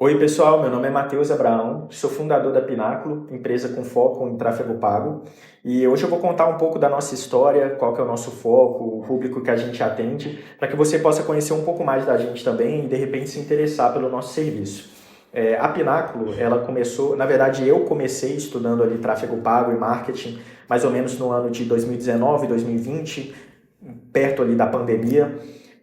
Oi, pessoal, meu nome é Matheus Abraão, sou fundador da Pináculo, empresa com foco em tráfego pago. E hoje eu vou contar um pouco da nossa história, qual que é o nosso foco, o público que a gente atende, para que você possa conhecer um pouco mais da gente também e de repente se interessar pelo nosso serviço. A Pináculo, ela começou, na verdade eu comecei estudando ali tráfego pago e marketing, mais ou menos no ano de 2019, 2020, perto ali da pandemia.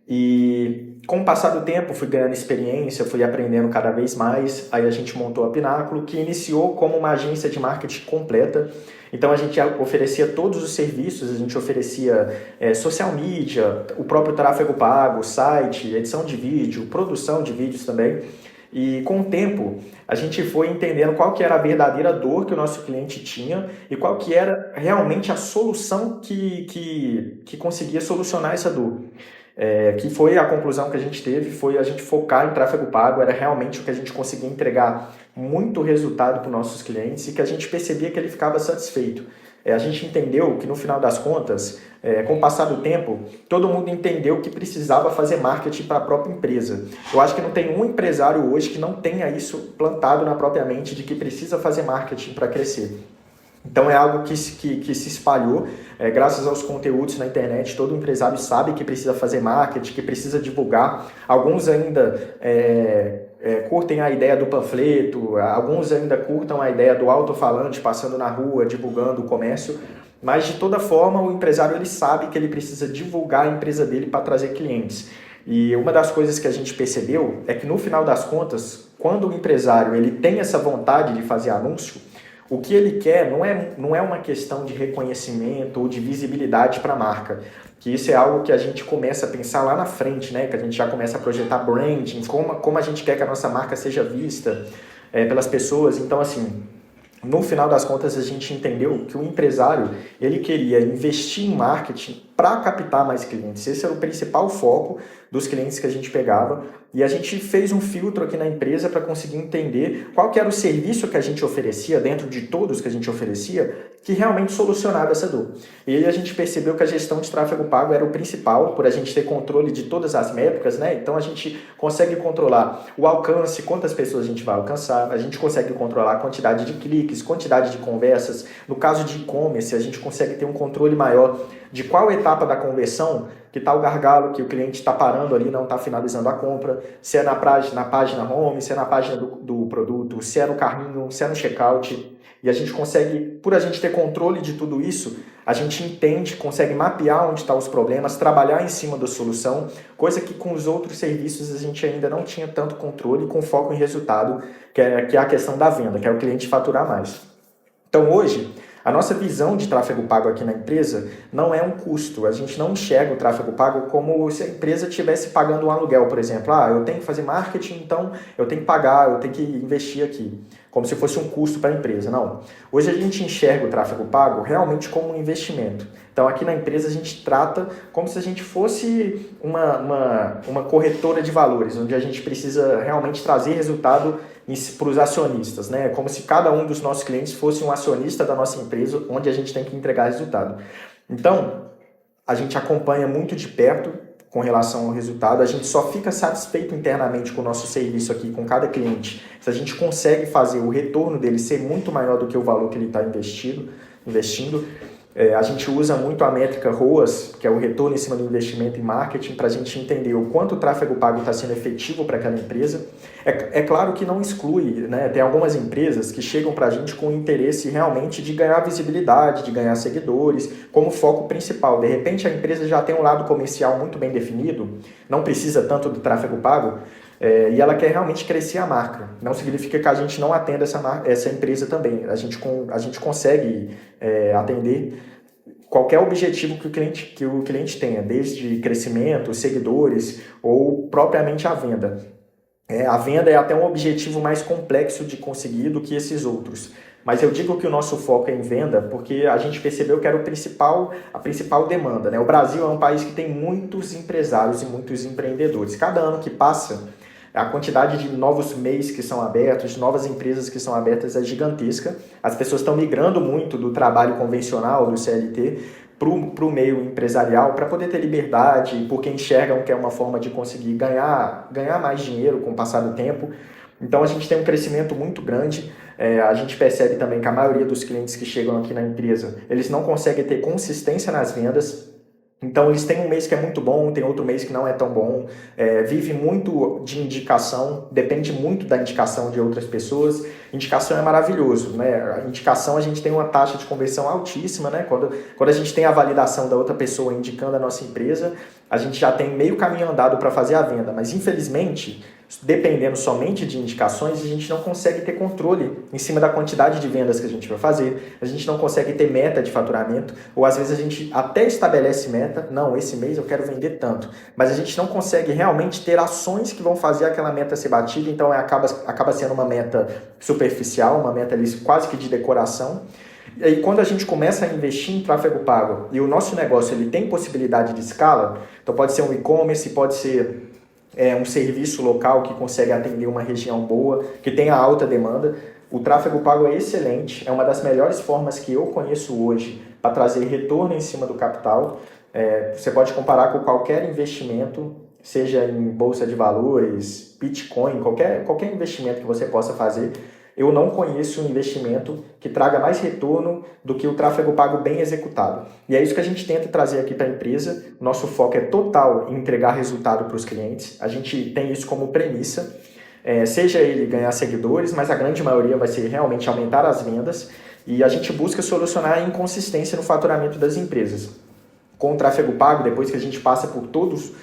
E com o passar do tempo, fui ganhando experiência, fui aprendendo cada vez mais. Aí a gente montou a Pináculo, que iniciou como uma agência de marketing completa. Então a gente oferecia todos os serviços, a gente oferecia social media, o próprio tráfego pago, site, edição de vídeo, produção de vídeos também. E com o tempo, a gente foi entendendo qual que era a verdadeira dor que o nosso cliente tinha e qual que era realmente a solução que conseguia solucionar essa dor. Que foi a conclusão que a gente teve, foi a gente focar em tráfego pago, era realmente o que a gente conseguia entregar muito resultado para os nossos clientes e que a gente percebia que ele ficava satisfeito. A gente entendeu que no final das contas, com o passar do tempo, todo mundo entendeu que precisava fazer marketing para a própria empresa. Eu acho que não tem um empresário hoje que não tenha isso plantado na própria mente de que precisa fazer marketing para crescer. Então é algo que se espalhou, graças aos conteúdos na internet, todo empresário sabe que precisa fazer marketing, que precisa divulgar. Alguns ainda curtem a ideia do panfleto, alguns ainda curtam a ideia do alto-falante passando na rua, divulgando o comércio, mas de toda forma o empresário ele sabe que ele precisa divulgar a empresa dele para trazer clientes. E uma das coisas que a gente percebeu é que no final das contas, quando o empresário ele tem essa vontade de fazer anúncio, o que ele quer não é uma questão de reconhecimento ou de visibilidade para a marca, que isso é algo que a gente começa a pensar lá na frente, né? Que a gente já começa a projetar branding, como a gente quer que a nossa marca seja vista pelas pessoas. Então, assim, no final das contas, a gente entendeu que o empresário ele queria investir em marketing para captar mais clientes. Esse era o principal foco dos clientes que a gente pegava. E a gente fez um filtro aqui na empresa para conseguir entender qual que era o serviço que a gente oferecia, dentro de todos que a gente oferecia, que realmente solucionava essa dor. E aí a gente percebeu que a gestão de tráfego pago era o principal, por a gente ter controle de todas as métricas, né? Então a gente consegue controlar o alcance, quantas pessoas a gente vai alcançar, a gente consegue controlar a quantidade de cliques, quantidade de conversas. No caso de e-commerce, a gente consegue ter um controle maior de qual etapa da conversão que está o gargalo, que o cliente está parando ali, não está finalizando a compra, se é na página home, se é na página do produto, se é no carrinho, se é no checkout. E a gente consegue, por a gente ter controle de tudo isso, a gente entende, consegue mapear onde estão os problemas, trabalhar em cima da solução, coisa que com os outros serviços a gente ainda não tinha tanto controle, com foco em resultado, que é a questão da venda, que é o cliente faturar mais. Então hoje, a nossa visão de tráfego pago aqui na empresa não é um custo. A gente não enxerga o tráfego pago como se a empresa estivesse pagando um aluguel, por exemplo. Eu tenho que fazer marketing, então eu tenho que pagar, eu tenho que investir aqui. Como se fosse um custo para a empresa. Não. Hoje a gente enxerga o tráfego pago realmente como um investimento. Então aqui na empresa a gente trata como se a gente fosse uma corretora de valores, onde a gente precisa realmente trazer resultado para os acionistas, né? Como se cada um dos nossos clientes fosse um acionista da nossa empresa, onde a gente tem que entregar resultado. Então, a gente acompanha muito de perto com relação ao resultado, a gente só fica satisfeito internamente com o nosso serviço aqui, com cada cliente, se a gente consegue fazer o retorno dele ser muito maior do que o valor que ele está investindo. A gente usa muito a métrica ROAS, que é o retorno em cima do investimento em marketing, para a gente entender o quanto o tráfego pago está sendo efetivo para aquela empresa. É claro que não exclui, né? Tem algumas empresas que chegam para a gente com o interesse realmente de ganhar visibilidade, de ganhar seguidores, como foco principal. De repente a empresa já tem um lado comercial muito bem definido, não precisa tanto do tráfego pago, e ela quer realmente crescer a marca. Não significa que a gente não atenda essa empresa também. A gente consegue atender qualquer objetivo que o cliente tenha, desde crescimento, seguidores ou propriamente a venda. A venda é até um objetivo mais complexo de conseguir do que esses outros. Mas eu digo que o nosso foco é em venda porque a gente percebeu que era a principal demanda, né? O Brasil é um país que tem muitos empresários e muitos empreendedores. Cada ano que passa, a quantidade de novos MEIs que são abertos, de novas empresas que são abertas é gigantesca. As pessoas estão migrando muito do trabalho convencional, do CLT, para o meio empresarial, para poder ter liberdade, porque enxergam que é uma forma de conseguir ganhar mais dinheiro com o passar do tempo. Então a gente tem um crescimento muito grande. A gente percebe também que a maioria dos clientes que chegam aqui na empresa, eles não conseguem ter consistência nas vendas. Então eles têm um mês que é muito bom, tem outro mês que não é tão bom, vive muito de indicação, depende muito da indicação de outras pessoas. Indicação é maravilhoso, né? A indicação, a gente tem uma taxa de conversão altíssima, né? Quando a gente tem a validação da outra pessoa indicando a nossa empresa, a gente já tem meio caminho andado para fazer a venda, mas infelizmente, dependendo somente de indicações, a gente não consegue ter controle em cima da quantidade de vendas que a gente vai fazer, a gente não consegue ter meta de faturamento, ou às vezes a gente até estabelece meta, não, esse mês eu quero vender tanto, mas a gente não consegue realmente ter ações que vão fazer aquela meta ser batida, então acaba sendo uma meta superficial, uma meta ali quase que de decoração. E aí, quando a gente começa a investir em tráfego pago e o nosso negócio ele tem possibilidade de escala, então pode ser um e-commerce, pode ser um serviço local que consegue atender uma região boa, que tenha alta demanda. O tráfego pago é excelente, é uma das melhores formas que eu conheço hoje para trazer retorno em cima do capital. Você pode comparar com qualquer investimento, seja em bolsa de valores, Bitcoin, qualquer investimento que você possa fazer. Eu não conheço um investimento que traga mais retorno do que o tráfego pago bem executado. E é isso que a gente tenta trazer aqui para a empresa. Nosso foco é total em entregar resultado para os clientes. A gente tem isso como premissa, seja ele ganhar seguidores, mas a grande maioria vai ser realmente aumentar as vendas. E a gente busca solucionar a inconsistência no faturamento das empresas. Com o tráfego pago, depois que a gente passa por todos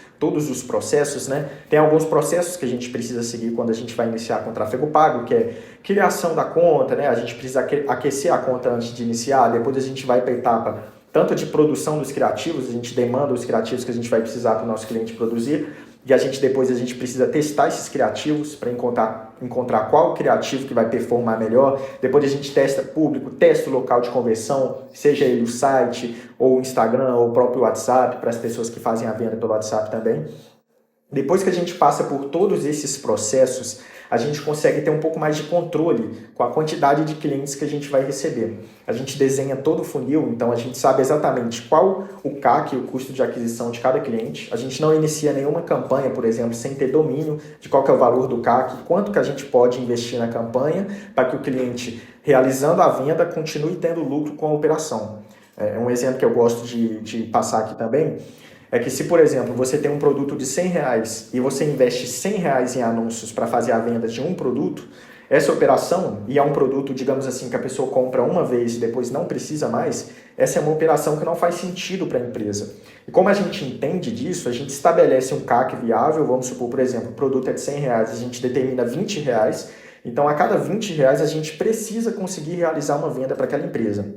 os processos, né? Tem alguns processos que a gente precisa seguir quando a gente vai iniciar com o tráfego pago, que é criação da conta, né? A gente precisa aquecer a conta antes de iniciar, depois a gente vai para a etapa tanto de produção dos criativos, a gente demanda os criativos que a gente vai precisar para o nosso cliente produzir, e depois a gente precisa testar esses criativos para encontrar qual criativo que vai performar melhor. Depois a gente testa público, testa o local de conversão, seja ele o site, ou o Instagram, ou o próprio WhatsApp, para as pessoas que fazem a venda pelo WhatsApp também. Depois que a gente passa por todos esses processos, a gente consegue ter um pouco mais de controle com a quantidade de clientes que a gente vai receber. A gente desenha todo o funil, então a gente sabe exatamente qual o CAC, o custo de aquisição de cada cliente. A gente não inicia nenhuma campanha, por exemplo, sem ter domínio de qual que é o valor do CAC, quanto que a gente pode investir na campanha para que o cliente, realizando a venda, continue tendo lucro com a operação. Um exemplo que eu gosto de passar aqui também é que se, por exemplo, você tem um produto de R$100 e você investe R$100 em anúncios para fazer a venda de um produto, essa operação, e é um produto, digamos assim, que a pessoa compra uma vez e depois não precisa mais, essa é uma operação que não faz sentido para a empresa. E como a gente entende disso, a gente estabelece um CAC viável, vamos supor, por exemplo, o produto é de R$100, a gente determina R$20, então a cada R$20 a gente precisa conseguir realizar uma venda para aquela empresa.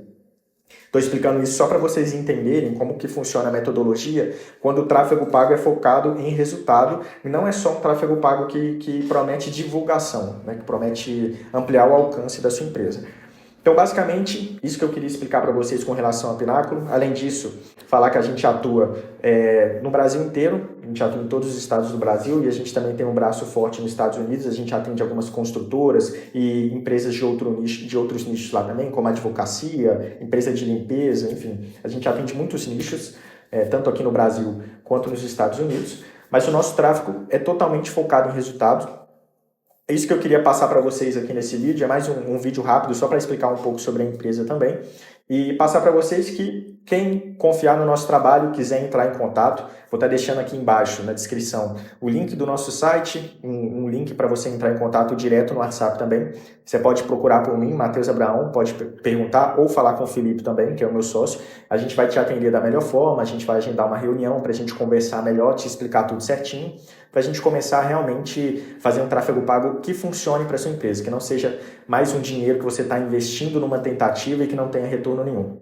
Estou explicando isso só para vocês entenderem como que funciona a metodologia quando o tráfego pago é focado em resultado e não é só um tráfego pago que promete divulgação, né, que promete ampliar o alcance da sua empresa. Então, basicamente, isso que eu queria explicar para vocês com relação ao Pináculo. Além disso, falar que a gente atua no Brasil inteiro, a gente atua em todos os estados do Brasil e a gente também tem um braço forte nos Estados Unidos. A gente atende algumas construtoras e empresas de outros nichos lá também, como advocacia, empresa de limpeza, enfim. A gente atende muitos nichos, tanto aqui no Brasil quanto nos Estados Unidos, mas o nosso tráfego é totalmente focado em resultados. É isso que eu queria passar para vocês aqui nesse vídeo, é mais um vídeo rápido só para explicar um pouco sobre a empresa também e passar para vocês que quem confiar no nosso trabalho, quiser entrar em contato, vou estar deixando aqui embaixo na descrição o link do nosso site, um link para você entrar em contato direto no WhatsApp também. Você pode procurar por mim, Matheus Abraão, pode perguntar ou falar com o Felipe também, que é o meu sócio. A gente vai te atender da melhor forma, a gente vai agendar uma reunião para a gente conversar melhor, te explicar tudo certinho, para a gente começar a realmente fazer um tráfego pago que funcione para a sua empresa, que não seja mais um dinheiro que você está investindo numa tentativa e que não tenha retorno nenhum.